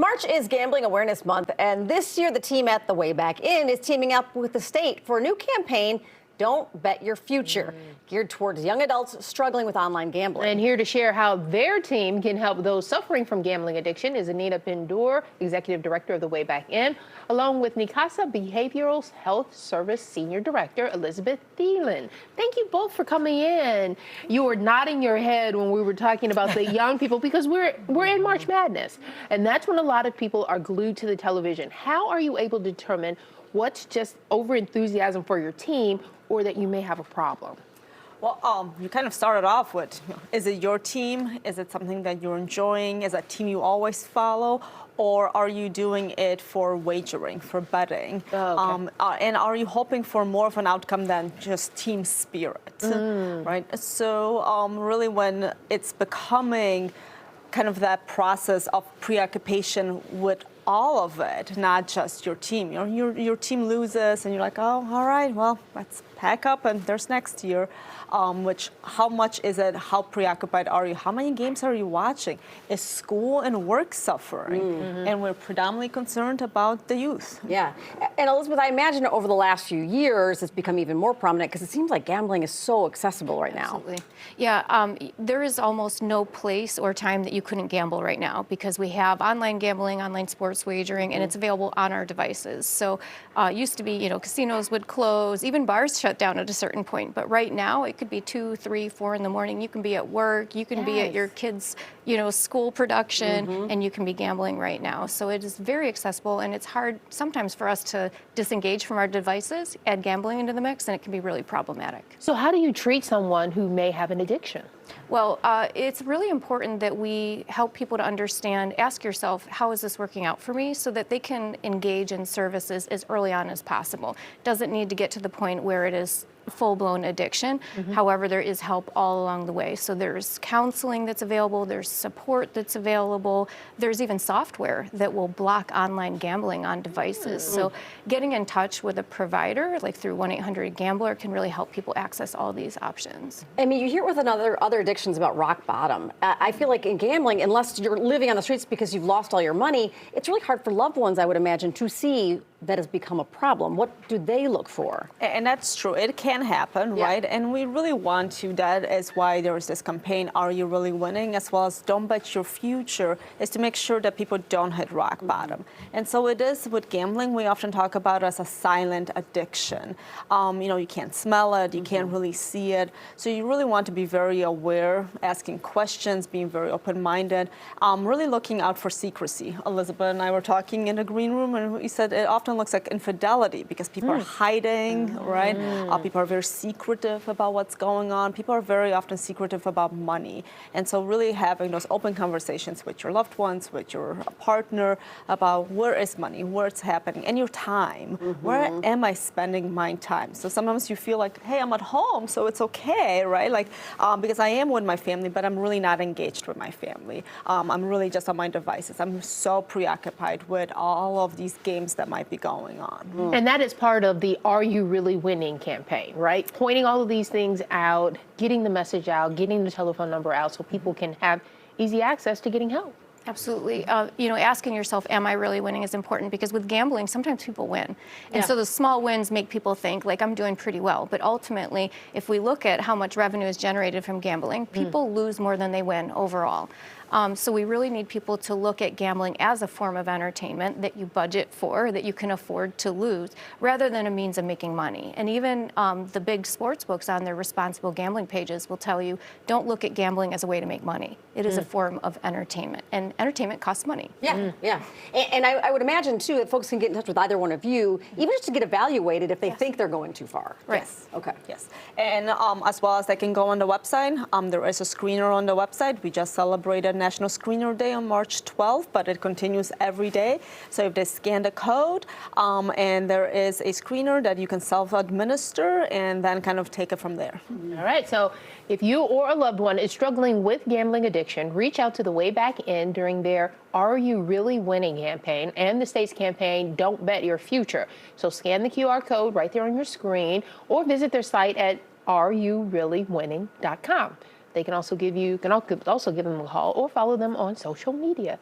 March is Gambling Awareness Month, and this year the team at the Way Back In is teaming up with the state for a new campaign, Don't Bet Your Future, geared towards young adults struggling with online gambling. And here to share how their team can help those suffering from gambling addiction is Anita Pindur, Executive Director of the Way Back In, along with Nicasa Behavioral Health Service Senior Director Elizabeth Thielen. Thank you both for coming in. You were nodding your head when we were talking about the young people because we're in March Madness, and that's when a lot of people are glued to the television. How are you able to determine what's just over enthusiasm for your team or that you may have a problem? Well, you kind of started off with, is it your team? Is it something that you're enjoying? Is that team you always follow? Or are you doing it for wagering, for betting? Oh, okay. And are you hoping for more of an outcome than just team spirit, right? So really when it's becoming kind of that process of preoccupation with all of it, not just your team. Your team loses and you're like, oh, all right, well, let's pack up and there's next year. How much is it? How preoccupied are you? How many games are you watching? Is school and work suffering? And we're predominantly concerned about the youth. Yeah. And Elizabeth, I imagine over the last few years it's become even more prominent because it seems like gambling is so accessible right now. Absolutely. Yeah, there is almost no place or time that you couldn't gamble right now because we have online gambling, online sports wagering, and it's available on our devices. So it used to be, casinos would close, even bars shut down at a certain point. But right now it could be 2, 3, 4 in the morning. You can be at work, you can be at your kids' school production, and you can be gambling right now. So it is very accessible, and it's hard sometimes for us to disengage from our devices, add gambling into the mix, and it can be really problematic. So how do you treat someone who may have an addiction? Well, it's really important that we help people to understand, ask yourself, how is this working out for me, so that they can engage in services as early on as possible. Doesn't need to get to the point where it is full-blown addiction. However, there is help all along the way. So there's counseling that's available, there's support that's available, there's even software that will block online gambling on devices. So getting in touch with a provider, like through 1-800-GAMBLER, can really help people access all these options. I mean, you hear with other addictions about rock bottom. I feel like in gambling, unless you're living on the streets because you've lost all your money, it's really hard for loved ones, I would imagine, to see that has become a problem. What do they look for? And that's true. It can happen, right? And we really want to. That is why there is this campaign, Are You Really Winning? As well as Don't Bet Your Future, is to make sure that people don't hit rock bottom. And so it is with gambling, we often talk about it as a silent addiction. You can't smell it, you can't really see it. So you really want to be very aware, asking questions, being very open-minded, really looking out for secrecy. Elizabeth and I were talking in the green room, and we said it often looks like infidelity because people are hiding, right? People are very secretive about what's going on. People are very often secretive about money. And so really having those open conversations with your loved ones, with your partner, about where is money, where it's happening, and your time. Where am I spending my time? So sometimes you feel like, hey, I'm at home, so it's okay, right? Like, because I am with my family, but I'm really not engaged with my family. I'm really just on my devices. I'm so preoccupied with all of these games that might be going on. And that is part of the Are You Really Winning campaign, right? Pointing all of these things out, getting the message out, getting the telephone number out so people can have easy access to getting help. Absolutely. Asking yourself, am I really winning, is important because with gambling, sometimes people win. And so the small wins make people think, like, I'm doing pretty well. But ultimately, if we look at how much revenue is generated from gambling, people lose more than they win overall. So we really need people to look at gambling as a form of entertainment that you budget for, that you can afford to lose, rather than a means of making money. And even the big sports books on their responsible gambling pages will tell you, don't look at gambling as a way to make money. It is a form of entertainment, and entertainment costs money. Yeah. And I would imagine, too, that folks can get in touch with either one of you, even just to get evaluated if they think they're going too far. Right. Yes. Okay. Yes. And as well as they can go on the website. There is a screener on the website. We just celebrated National Screener Day on March 12th, but it continues every day. So if they scan the code, and there is a screener that you can self-administer and then kind of take it from there. All right, so if you or a loved one is struggling with gambling addiction, reach out to the Way Back In during their Are You Really Winning campaign and the state's campaign, Don't Bet Your Future. So scan the QR code right there on your screen or visit their site at areyoureallywinning.com. They can also give them a call or follow them on social media.